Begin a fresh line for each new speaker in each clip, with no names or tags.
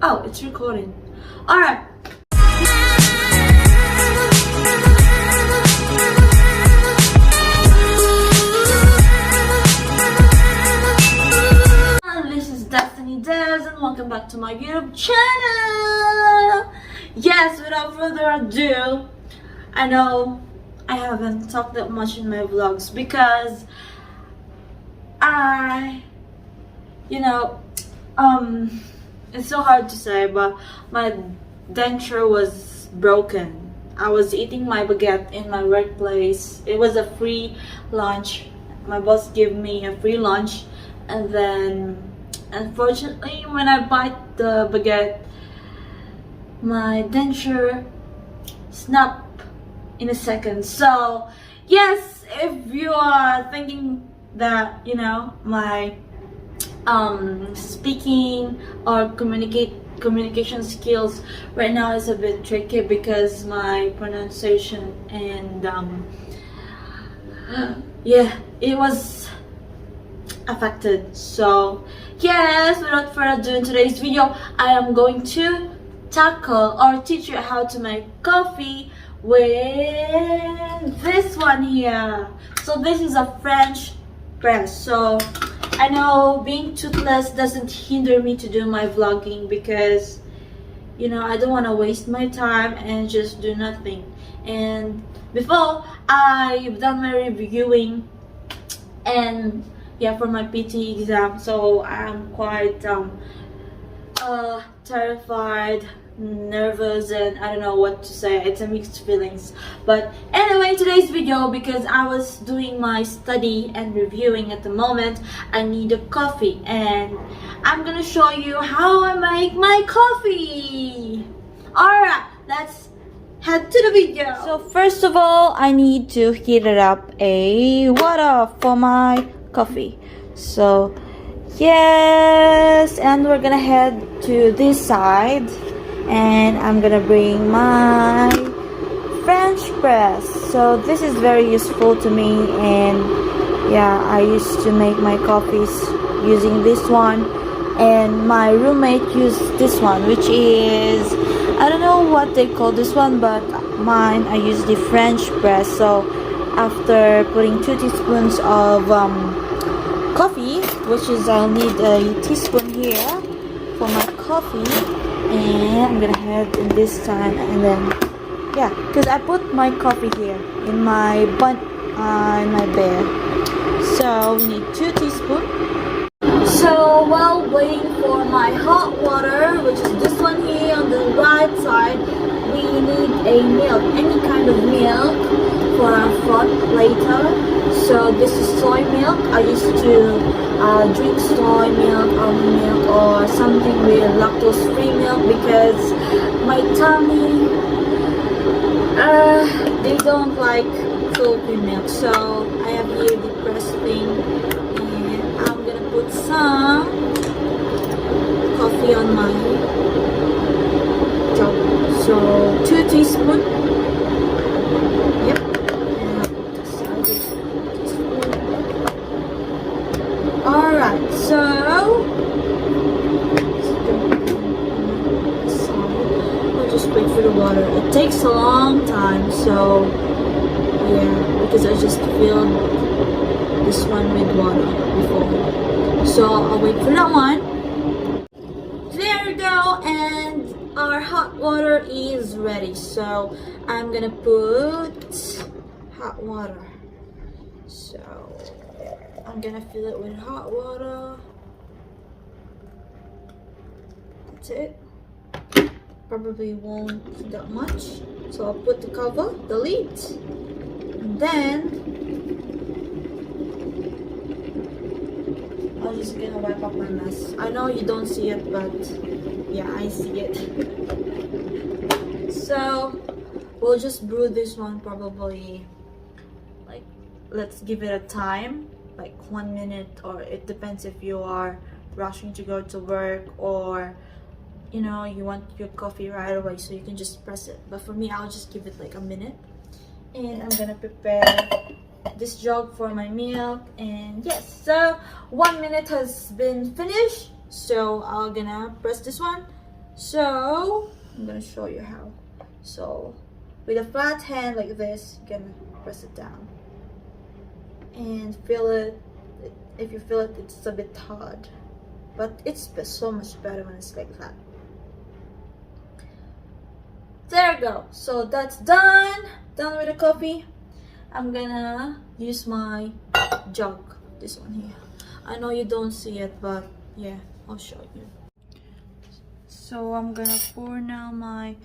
Oh, it's recording. Alright. This is Destiny Des and welcome back to my YouTube channel. Yes, without further ado, I know I haven't talked that much in my vlogs because it's so hard to say, but my denture was broken. I was eating my baguette in my workplace. It was a free lunch. My boss gave me a free lunch, and then unfortunately when I bite the baguette, my denture snapped in a second. So yes, if you are thinking that my speaking or communication skills right now is a bit tricky because my pronunciation and yeah, it was affected. So yes, without further ado, in today's video I am going to tackle or teach you how to make coffee with this one here. So this is a French press. So I know being toothless doesn't hinder me to do my vlogging because I don't want to waste my time and just do nothing. And before I've done my reviewing and yeah, for my PT exam, so I'm quite terrified, nervous, and I don't know what to say. It's a mixed feelings. But anyway, today's video, because I was doing my study and reviewing at the moment, I need a coffee and I'm gonna show you how I make my coffee. Alright, let's head to the video. So first of all, I need to heat it up a water for my coffee. So yes, and we're gonna head to this side and I'm gonna bring my French press. So this is very useful to me, and yeah, I used to make my coffees using this one, and my roommate used this one, which is, I don't know what they call this one, but mine, I use the French press. So after putting 2 teaspoons of coffee, which is, I'll need a teaspoon here for my coffee, and I'm gonna head in this time, and then yeah, because I put my coffee here in my bun in my bed. So we need 2 teaspoons. So while waiting for my hot water, which is this one here on the right side, we need a milk, any kind of milk for our froth later. So this is soy milk. I used to drink soy milk, almond milk, or something with lactose-free milk because my tummy, they don't like full-cream milk. So I have here the pressed thing, and I'm gonna put some coffee on my jug. So 2 teaspoons. Yep. Alright, so I'll just wait for the water. It takes a long time, so yeah, because I just filled this one with water before. So I'll wait for that one. There we go, and our hot water is ready. So I'm gonna put hot water. So I'm gonna fill it with hot water. That's it. Probably won't that much. So I'll put the cover, the lid, and then I'm just gonna wipe up my mess. I know you don't see it, but yeah, I see it. So we'll just brew this one probably, like, let's give it a time, like 1 minute, or it depends if you are rushing to go to work or you want your coffee right away, so you can just press it. But for me, I'll just give it like a minute, and I'm gonna prepare this jug for my milk. And yes, so 1 minute has been finished, so I'm gonna press this one So I'm gonna show you how. So with a flat hand like this, you can press it down and feel it. If you feel it, it's a bit hard, but it's so much better when it's like that. There you go. So that's done with the coffee. I'm gonna use my jug, this one here. I know you don't see it, but yeah, I'll show you. So I'm gonna pour now my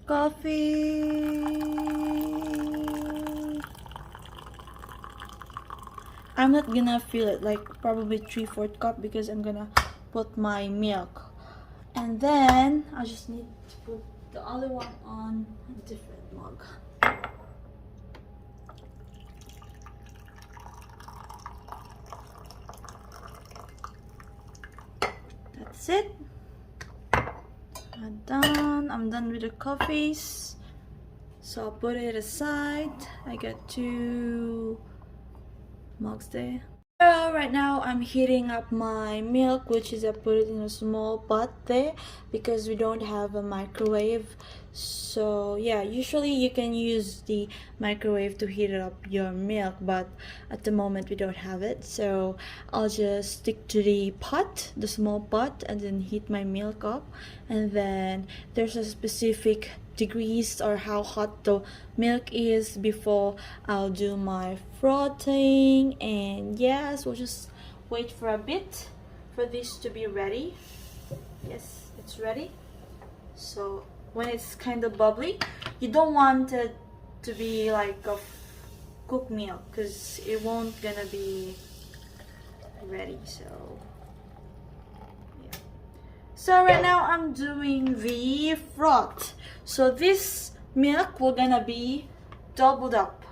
coffee. I'm not gonna fill it, like probably 3/4 cup, because I'm gonna put my milk, and then I just need to put the other one on a different mug. That's it. I'm done with the coffees, so I'll put it aside. I got 2 mugs there. So right now I'm heating up my milk, which is I put it in a small pot there because we don't have a microwave. So yeah, usually you can use the microwave to heat up your milk, but at the moment we don't have it, so I'll just stick to the pot, the small pot, and then heat my milk up. And then there's a specific degrees or how hot the milk is before I'll do my frothing. And yes, we'll just wait for a bit for this to be ready. Yes, it's ready. So when it's kind of bubbly, you don't want it to be like a cooked milk because it won't gonna be ready. So yeah. So right now I'm doing the froth. So this milk will gonna be doubled up.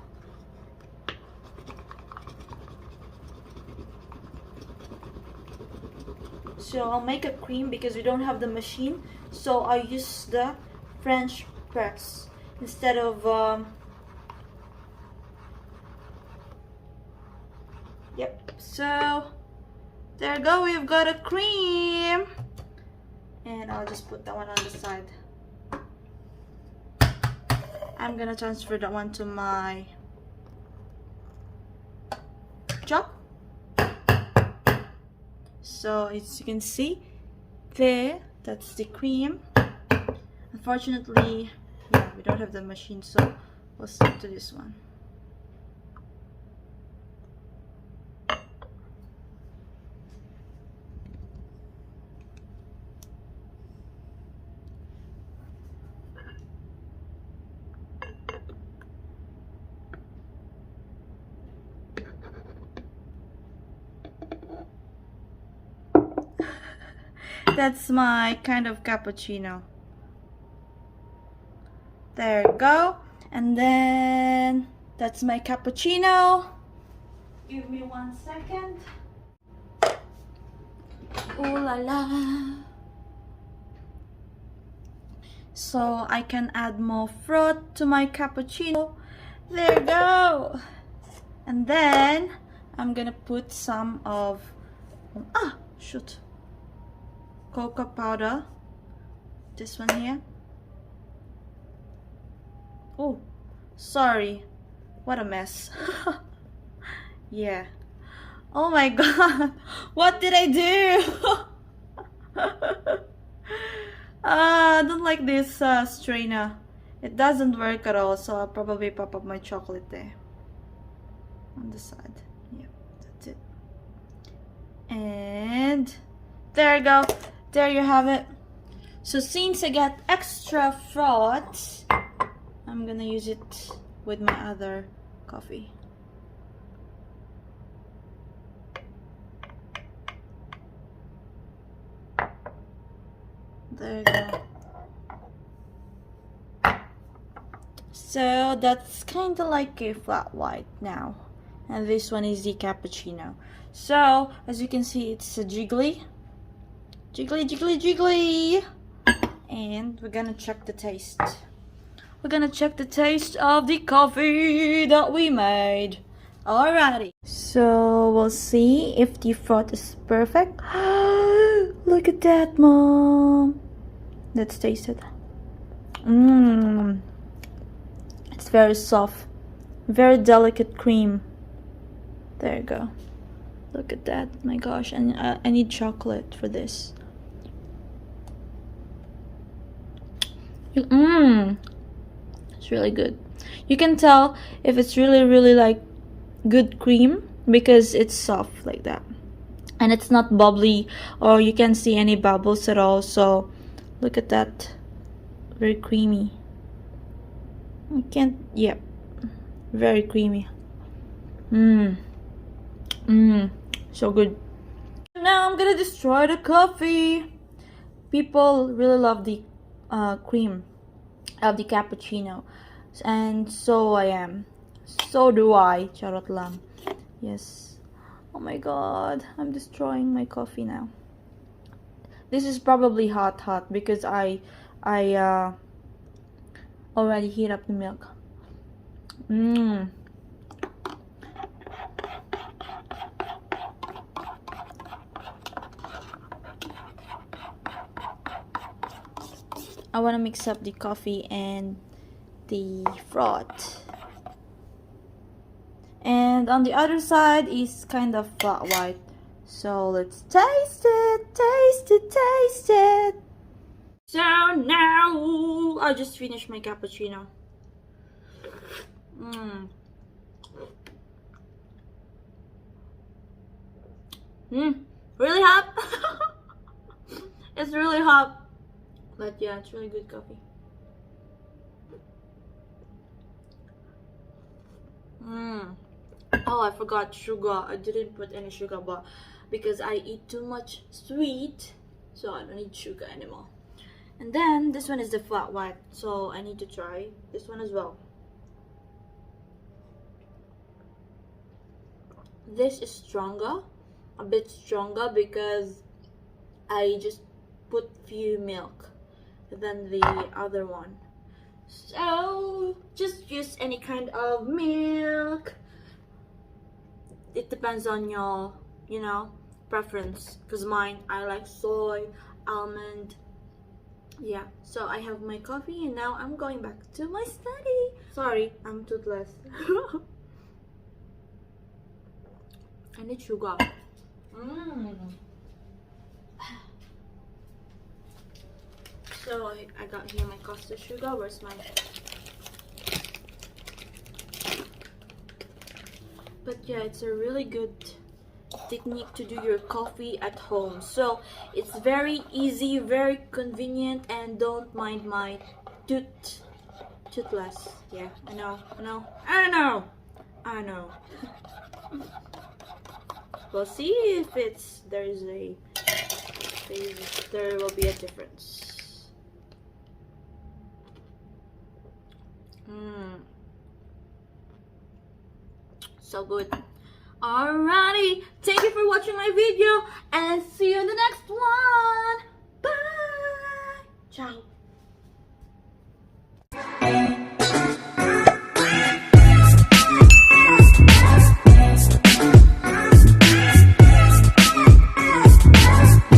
So I'll make a cream because we don't have the machine, so I use the French press instead of yep. So there you go, we've got a cream, and I'll just put that one on the side. I'm gonna transfer that one to my jug. So as you can see there, that's the cream. Unfortunately, yeah, we don't have the machine, so we'll stick to this one. That's my kind of cappuccino. There you go. And then that's my cappuccino. Give me 1 second. Ooh la la. So I can add more froth to my cappuccino. There you go. And then I'm gonna put some of cocoa powder, this one here. Oh, sorry, what a mess. Yeah, oh my god, what did I do? I don't like this strainer. It doesn't work at all, so I'll probably pop up my chocolate there on the side. Yeah, that's it. And there you go. There you have it. So since I got extra froth, I'm gonna use it with my other coffee. There you go. So that's kind of like a flat white now, and this one is the cappuccino. So as you can see, it's a jiggly, and we're gonna check the taste. We're gonna check the taste of the coffee that we made. Alrighty, so we'll see if the froth is perfect. Look at that, Mom. Let's taste it. Mmm. It's very soft. Very delicate cream. There you go. Look at that. My gosh. And I need chocolate for this. Mmm. It's really good. You can tell if it's really like good cream because it's soft like that. And it's not bubbly, or you can't see any bubbles at all. So look at that. Very creamy. I can't, yep. Very creamy. Mmm. Mmm. So good. Now I'm gonna destroy the coffee. People really love the cream of the cappuccino. And so I am. So do I. Charot lang. Yes. Oh my god. I'm destroying my coffee now. This is probably hot because I already heat up the milk. Mmm. I want to mix up the coffee and the froth. And on the other side is kind of flat white. So let's taste it, taste it, taste it. So now I just finished my cappuccino. Really hot. It's really hot. But yeah, it's really good coffee. Oh, I forgot sugar. I didn't put any sugar, but because I eat too much sweet, so I don't need sugar anymore. And then this one is the flat white, so I need to try this one as well. This is stronger, a bit stronger, because I just put few milk than the other one. So just use any kind of milk. It depends on your, preference. Because mine, I like soy, almond. Yeah, so I have my coffee and now I'm going back to my study. Sorry, I'm toothless. I need sugar. So I got here my caster sugar. Where's my... But yeah, it's a really good technique to do your coffee at home. So it's very easy, very convenient, and don't mind my toothless. Yeah, I know. We'll see if there will be a difference. So good. Alrighty, thank you for watching my video and see you in the next one. Bye. Ciao.